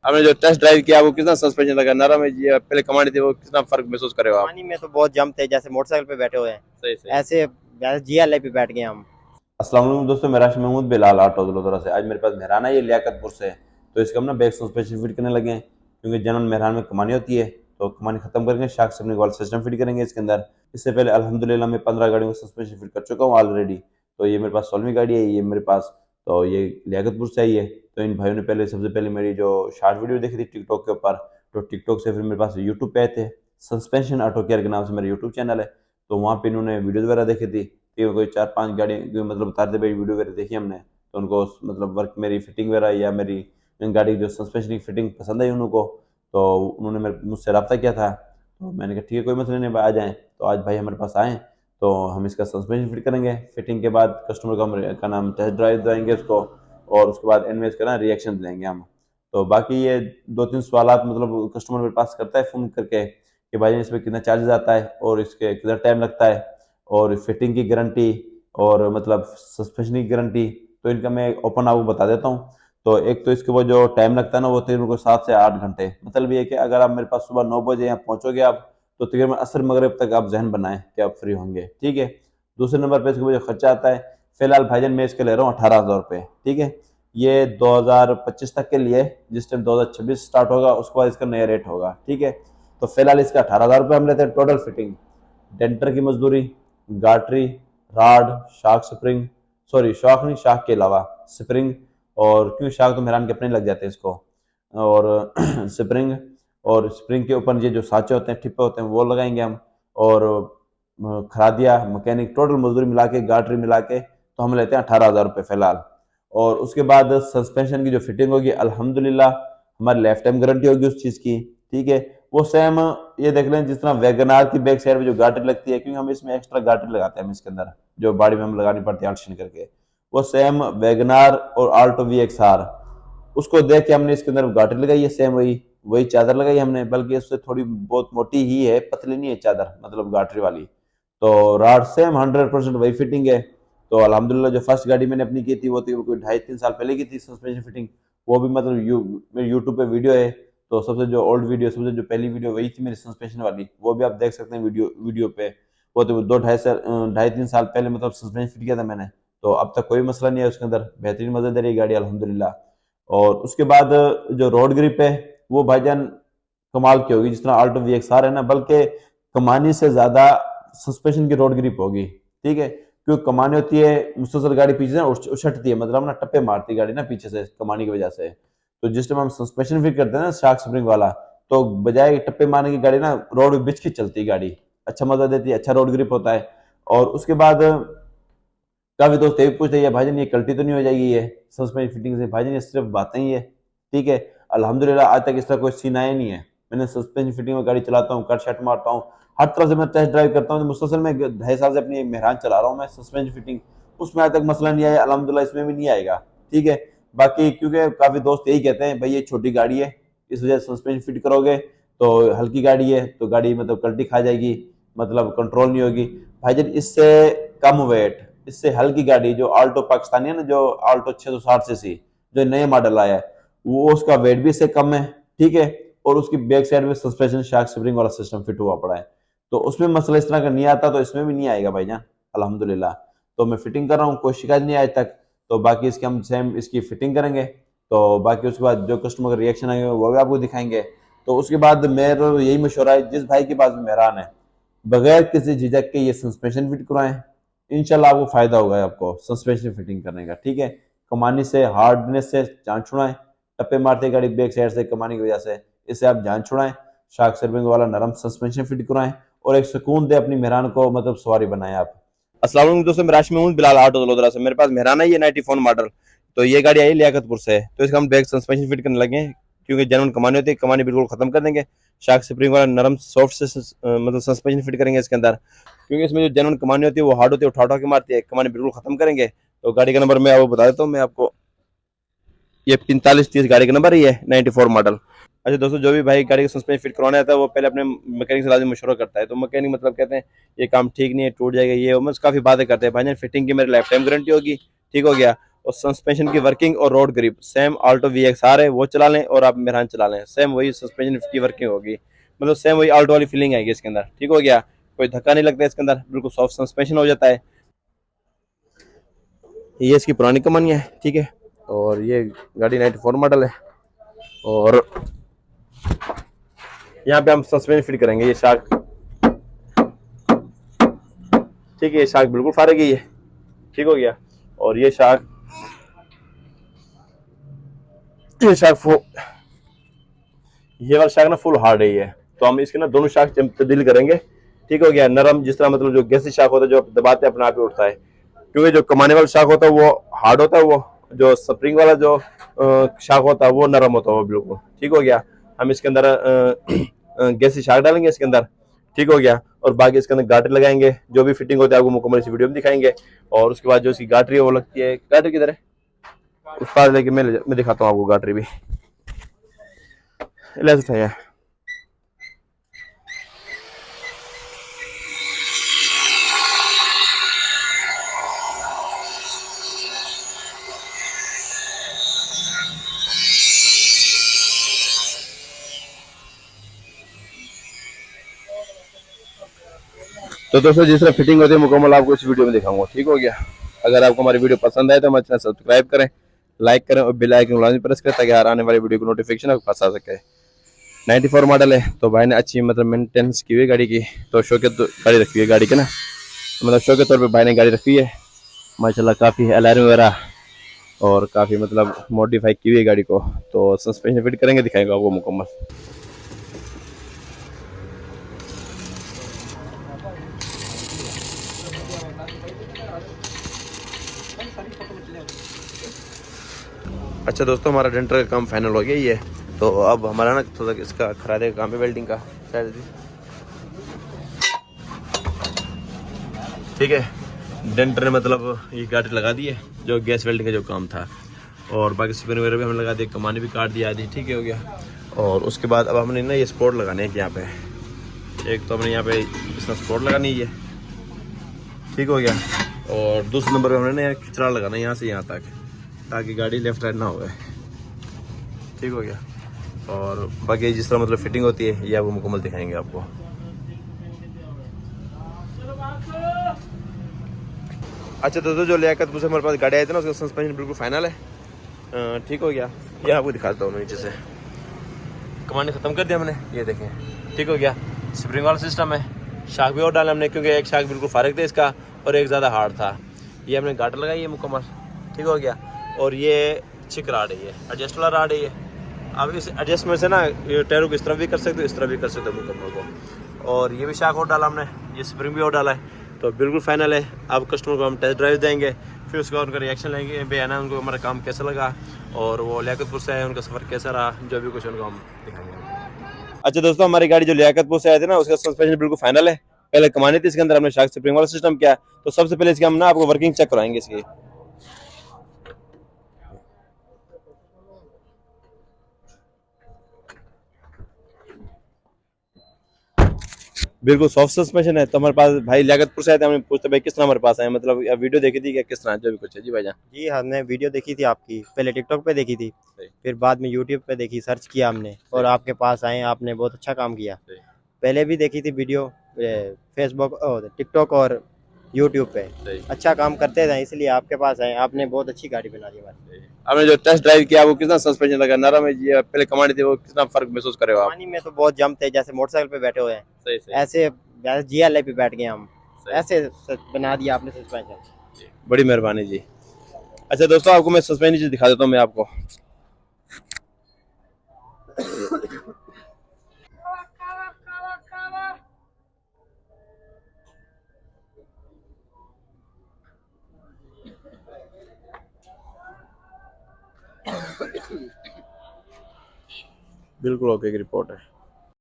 आपने जो test drive किया वो कितना सस्पेंशन लगा, नरम है ये पहले कमांड थी, वो कितना फर्क महसूस करे हो आप? पानी में तो बहुत जम थे, जैसे मोटरसाइकिल पे बैठे हुए हैं सही सही। ऐसे, जैसे GLA पे बैठ गए हम। अस्सलाम वालेकुम दोस्तों, मेरा महमूद बिलाल ऑटो वडोदरा से। आज मेरे पास मेहरान है, ये लियाकतपुर से है। तो इसका हम ना बैक सस्पेंशन फिट करने लगे हैं, क्योंकि जनरल मेहरान में कमानी होती है, तो कमानी खत्म करके शाख से अपने वाल सिस्टम फिट करेंगे इसके अंदर। इससे पहले अल्हम्दुलिल्लाह मैं 15 गाड़ियों का सस्पेंशन फिट कर चुका हूँ ऑलरेडी। तो ये मेरे पास 16वीं गाड़ी है ये मेरे पास। तो ये लियाकतपुर से आई है। तो इन भाइयों ने पहले सबसे पहले मेरी जो शॉर्ट वीडियो देखी थी टिकटॉक के ऊपर, तो टिकटॉक से फिर मेरे पास यूट्यूब पे आए थे। सस्पेंशन ऑटो केयर के नाम से मेरा यूट्यूब चैनल है। तो वहाँ पे इन्होंने वीडियोज़ वगैरह देखी थी कि कोई 4-5 गाड़ी मतलब उतारते भाई वीडियो वगैरह देखी हमने। तो उनको मतलब वर्क मेरी फिटिंग वगैरह या मेरी गाड़ी की जो सस्पेंशन की फिटिंग पसंद आई उनको। तो उन्होंने मेरे मुझसे रब्ता किया था। तो मैंने कहा ठीक है कोई मसला नहीं, आ जाएँ। तो आज भाई हमारे पास आएँ, तो हम इसका सस्पेंशन फिट करेंगे। फिटिंग के बाद कस्टमर का नाम टेस्ट ड्राइव देंगे उसको, और उसके बाद एंड में इसका ना रिएक्शन लेंगे हम। तो बाकी ये 2-3 सवालात मतलब कस्टमर मेरे पास करता है फ़ोन करके कि भाई इसमें कितना चार्जेस आता है और इसके कितना टाइम लगता है, और फिटिंग की गारंटी, और मतलब सस्पेंशन की गारंटी। तो इनका मैं ओपन आपको बता देता हूँ। तो एक तो इसके वो जो टाइम लगता है ना, वो तकरीबन को 7 से 8 घंटे। मतलब ये है कि अगर आप मेरे पास सुबह 9 बजे यहाँ पहुँचोगे आप, तो तकरीबन असर मगरब तक आप जहन बनाएं कि आप फ्री होंगे, ठीक है। दूसरे नंबर पे इसका जो खर्चा आता है, फिलहाल भाईजान मैं इसके ले रहा हूँ 18,000 रुपये, ठीक है। ये 2025 तक के लिए, जिस टाइम 2026 स्टार्ट होगा उसके बाद इसका नया रेट होगा, ठीक है। तो फिलहाल इसका 18,000 रुपये हम लेते हैं टोटल फिटिंग, डेंटर की मजदूरी, गाटरी, राड, शाक स्प्रिंग, सॉरी शाक नहीं, शाक के अलावा स्प्रिंग, और क्योंकि शाक तो मेहरान के अपने लग जाते हैं इसको, और स्प्रिंग, और स्प्रिंग के ऊपर ये जो साँचे होते हैं, टिप्पे होते हैं, वो लगाएंगे हम। और खरादिया, मैकेनिक, टोटल मजदूरी मिला के, गाटरी मिला के, तो हम लेते हैं 18,000 रुपये फिलहाल। और उसके बाद सस्पेंशन की जो फिटिंग होगी अल्हम्दुलिल्लाह हमारी लाइफ टाइम गारंटी होगी उस चीज़ की, ठीक है। वो सेम ये देख लें जिस तरह वैगनार की बैक साइड में जो गाटर लगती है, क्योंकि हम इसमें एक्स्ट्रा गाटर लगाते हैं हम इसके अंदर, जो बॉडी में हम लगानी पड़ती है अल्ट्रेशन करके, वो सेम वैगनार और आल्टो VXR, उसको देख के हमने इसके अंदर गाटर लगाई है। सेम वही वही चादर लगाई हमने, बल्कि उससे थोड़ी बहुत मोटी ही है, पतली नहीं है चादर, मतलब गाटरी वाली। तो राड सेम 100% वही फिटिंग है। तो अल्हम्दुलिल्लाह जो फर्स्ट गाड़ी मैंने अपनी की थी वो थी कोई 2.5-3 साल पहले की थी सस्पेंशन फिटिंग। वो भी मतलब मेरे यूट्यूब पे वीडियो है। तो सबसे जो ओल्ड वीडियो, सबसे जो पहली वीडियो वही थी मेरी सस्पेंशन वाली, वो भी आप देख सकते हैं वीडियो पे। वो तो 2-2.5 3 साल पहले मतलब सस्पेंशन फिट किया था मैंने। तो अब तक कोई मसला नहीं है उसके अंदर, बेहतरीन मजेदार है गाड़ी अल्हम्दुलिल्लाह। और उसके बाद जो रोड ग्रिप है वो भाईजान कमाल की होगी, जिस तरह आल्टो VXR है ना, बल्कि कमानी से ज्यादा सस्पेंशन की रोड ग्रिप होगी, ठीक है। क्योंकि कमानी होती है मुसलसल गाड़ी पीछे से उछटती है, मतलब ना टप्पे मारती है गाड़ी ना पीछे से कमानी की वजह से। तो जिस टाइम हम सस्पेंशन फिट करते हैं ना शार्क स्प्रिंग वाला, तो बजाय टप्पे मारने की गाड़ी ना रोड में बिछ के चलती है गाड़ी, अच्छा मजा देती है, अच्छा रोड ग्रिप होता है। और उसके बाद काफी दोस्त ये भी पूछते हैं भाईजान ये कल्टी तो नहीं हो जाएगी ये सस्पेंशन फिटिंग से? भाईजान ये सिर्फ बातें ही है, ठीक है। अल्हम्दुलिल्लाह आज तक इस तरह कोई सीन आया नहीं है। मैंने सस्पेंशन फिटिंग में गाड़ी चलाता हूँ, कट शट मारता हूँ, हर तरह से मैं टेस्ट ड्राइव करता हूँ। मुसलसल में 2.5 साल से अपनी मेहरान चला रहा हूँ मैं सस्पेंशन फिटिंग, उसमें आज तक मसला नहीं आया, अल्हम्दुलिल्लाह इसमें भी नहीं आएगा, ठीक है। बाकी क्योंकि काफी दोस्त यही कहते हैं भाई ये छोटी गाड़ी है, इस वजह से सस्पेंशन फिट करोगे तो हल्की गाड़ी है तो गाड़ी मतलब कल्टी खा जाएगी, मतलब कंट्रोल नहीं होगी। भाईजान इससे कम वेट, इससे हल्की गाड़ी जो आल्टो पाकिस्तानी है ना, जो आल्टो 660 सीसी जो नया मॉडल आया है, वो उसका वेट भी इससे कम है, ठीक है। और उसकी बैक साइड में सस्पेंशन शाक स्प्रिंग वाला सिस्टम फिट हुआ पड़ा है। तो उसमें मसला इस तरह का नहीं आता, तो इसमें भी नहीं आएगा भाईजान अल्हम्दुलिल्लाह। तो मैं फिटिंग कर रहा हूँ, कोई शिकायत नहीं आज तक। तो बाकी इसकी हम सेम इसकी फिटिंग करेंगे। तो बाकी उसके बाद जो कस्टमर का रिएक्शन आएंगे वो भी आपको दिखाएंगे। तो उसके बाद मेरा यही मशवरा है, जिस भाई के पास मेहरान है बगैर किसी झिझक के ये सस्पेंशन फिट करवाएं, इंशाल्लाह आपको फायदा होगा आपको सस्पेंशन फिटिंग करने का, ठीक है। कमानी से, हार्डनेस से जान छुड़ाएं, टप्पे मारते गाड़ी बैक साइड से कमानी की वजह से, इससे आप जान छुड़ाएं। शार्क सर्विंग वाला नरम सस्पेंशन फिट कराएं, और एक सुकून दे अपनी मेहरान को, मतलब सवारी बनाएं आप। अस्सलाम वालेकुम दोस्तों, मैं राशि में हूँ बिलाल ऑटो वडोदरा से। मेरे पास मेहरान है ये 94 मॉडल। तो ये गाड़ी आई लियाकतपुर से, तो इसका हम बैक सस्पेंशन फिट करने लगे हैं, क्योंकि जेन्युइन कमानी होती है, कमानी बिल्कुल खत्म कर देंगे। शार्क स्प्रिंग वाला नरम सॉफ्ट से मतलब सस्पेंशन फिट करेंगे इसके अंदर, क्योंकि इसमें जो जेन्युइन कमानी होती है वो हार्ड होती है, उठा उठा के मारती है, कमानी बिल्कुल खत्म करेंगे। तो गाड़ी का नंबर मैं आपको बता देता हूँ, मैं आपको, ये 4530 गाड़ी का नंबर ही है, 94 मॉडल। अच्छा दोस्तों, जो भी भाई गाड़ी का सस्पेंशन फिट करवाना आता है वो पहले अपने मैकेनिक से लाजमी मशवरा करता है। तो मैकेनिक मतलब कहते हैं ये काम ठीक नहीं है, टूट जाएगा, ये वो काफ़ी बातें करते हैं। भाई फिटिंग की मेरी लाइफ टाइम गारंटी होगी, ठीक हो गया। और सस्पेंशन की वर्किंग और road grip same Alto VXR है, वो चला लें और आप मेहरान चला लें, सेम वही सस्पेंशन की वर्किंग होगी, मतलब सेम वही ऑल्टो वाली फीलिंग आएगी इसके अंदर। ठीक हो गया, कोई धक्का नहीं लगता इसके अंदर, बिल्कुल सॉफ्ट सस्पेंशन हो जाता है। ये इसकी पुरानी कमानी है, ठीक है। और ये गाड़ी 94 मॉडल है। और यहाँ पे हम सस्पेंशन फिट करेंगे, ये शार्क, ठीक है, ये शार्क बिल्कुल फारेगी है, ठीक हो गया। और ये शार्क ये वाला शार्क ना फुल हार्ड है ये, तो हम इसके ना दोनों शार्क तब्दील करेंगे, ठीक हो गया। नरम जिस तरह मतलब जो गैसी शार्क होता है जो दबाते अपने आप ही उठता है, क्योंकि जो कमाने वाला शार्क होता है वो हार्ड होता है, वो जो स्प्रिंग वाला जो शार्क होता है वो नरम होता है वो बिल्कुल, ठीक हो गया। हम इसके अंदर गैसी शार्क डालेंगे इसके अंदर, ठीक हो गया। और बाकी इसके अंदर गाटरी लगाएंगे, जो भी फिटिंग होती है आपको मुकम्मल इस वीडियो में दिखाएंगे। और उसके बाद जो इसकी गाटरी है वो लगती है, गाटरी किधर है उस्ताद, लेके मैं दिखाता हूँ आपको गाटरी भी, ले सकते हैं। तो दोस्तों जिस तरह फिटिंग होती है मुकम्मल आपको इस वीडियो में दिखाऊंगा, ठीक हो गया। अगर आपको हमारी वीडियो पसंद आए तो हमारे चैनल सब्सक्राइब करें, लाइक करें और बेल आइकन लाजमी प्रेस करें ताकि हर आने वाली वीडियो की नोटिफिकेशन आपको पास आ सके। 94 मॉडल है, तो भाई ने अच्छी मतलब मेंटेनेंस की हुई है गाड़ी की, तो शौकियत तो गाड़ी रखी है गाड़ी के ना, मतलब शौक के तौर पे भाई ने गाड़ी रखी है माशाल्लाह, काफ़ी अलार्म वगैरह और काफ़ी मतलब मॉडिफाई की हुई है गाड़ी को। तो सस्पेंशन फिट करेंगे, दिखाएंगे आपको मुकम्मल। अच्छा दोस्तों, हमारा डेंटर का काम फाइनल हो गया ही है, तो अब हमारा ना थोड़ा इसका खरादे का काम है, वेल्डिंग का शायद, ठीक है। डेंटर ने मतलब ये गाड़ी लगा दी है जो गैस वेल्डिंग का जो काम था, और बाकी स्पिन वगैरह भी हमने लगा दिया, कमानी भी काट दिया आदि, ठीक है हो गया। और उसके बाद अब हमने ना ये स्पोर्ट लगाने हैं यहाँ पे, एक तो हमने यहाँ पे इसमें स्पोर्ट लगानी है, ठीक हो गया। और दूसरे नंबर पे हमने ना यहाँ खिचड़ा लगाना है यहाँ से यहाँ तक, ताकि गाड़ी लेफ्ट राइट ना हो, ठीक हो गया। और बाकी जिस तरह मतलब फिटिंग होती है ये आपको मुकम्मल दिखाएंगे आपको। अच्छा दोस्तों, जो लियाकतपुर से हमारे पास गाड़ी आई थी ना उसका सस्पेंशन बिल्कुल फाइनल है, ठीक हो गया। ये आपको दिखाता हूँ नीचे से, कमांड ख़त्म कर दिया हमने, ये देखें, ठीक हो गया। स्प्रिंग वाला सिस्टम है, शाक भी और डाला हमने क्योंकि एक शाक बिल्कुल फारग था इसका और एक ज़्यादा हार्ड था। ये हमने गाटर लगाई है मुकम्मल, ठीक हो गया। और ये चिक राड है, ये एडजस्ट वाला राड है ये। अब इस एडजस्टमेंट से ना ये टायरों को इस तरफ भी कर सकते हो, इस तरफ भी कर सकते हो मुकम्मल को। और ये भी शाक और डाला हमने, ये स्प्रिंग भी और डाला है, तो बिल्कुल फाइनल है। अब कस्टमर को हम टेस्ट ड्राइव देंगे, फिर उसके बाद उनका रिएक्शन लेंगे, बेना उनको हमारा काम कैसा लगा और वो लियाकतपुर से आए उनका सफ़र कैसा रहा, जो भी कुछ उनको हम दिखाएंगे। अच्छा दोस्तों, हमारी गाड़ी जो लियाकतपुर से आए थे ना उसका सस्पेंशन बिल्कुल फाइनल है। पहले कमानी थी इसके अंदर, हमने शाक स्प्रिंग वाला सिस्टम किया, तो सबसे पहले इसकी हम ना आपको वर्किंग चेक कराएंगे इसकी। बिल्कुल सॉफ्ट सस्पेंशन है। तो हमारे पास भाई लियाकतपुर से आए थे, हमने पूछते भाई किस तरह हमारे पास आए, मतलब वीडियो देखी थी क्या, किस तरह जो भी कुछ है जी भाईजान। जी हमने वीडियो देखी थी आपकी, पहले टिकटॉक पे देखी थी, फिर बाद में यूट्यूब पे देखी, सर्च किया हमने और आपके पास आए, आपने बहुत अच्छा काम किया। पहले भी देखी थी वीडियो फेसबुक और टिकटॉक और यूट्यूब पे, अच्छा काम करते थे इसलिए आपके पास आए, आपने बहुत अच्छी गाड़ी बना दी हमारी। आपने जो टेस्ट ड्राइव किया वो कितना सस्पेंशन लगा, नरम है ये पहले कमानी थी, वो कितना फर्क महसूस करे हो आप। पानी में तो बहुत जम थे, जैसे मोटरसाइकिल पे बैठे हुए हैं, सही सही, ऐसे जैसे GLA पे बैठ गए हम, ऐसे बना दिया आपने सस्पेंशन। बड़ी मेहरबानी जी। अच्छा दोस्तों, आपको मैं सस्पेंशन चीज दिखा देता हूँ मैं आपको। बिल्कुल ओके की रिपोर्ट है।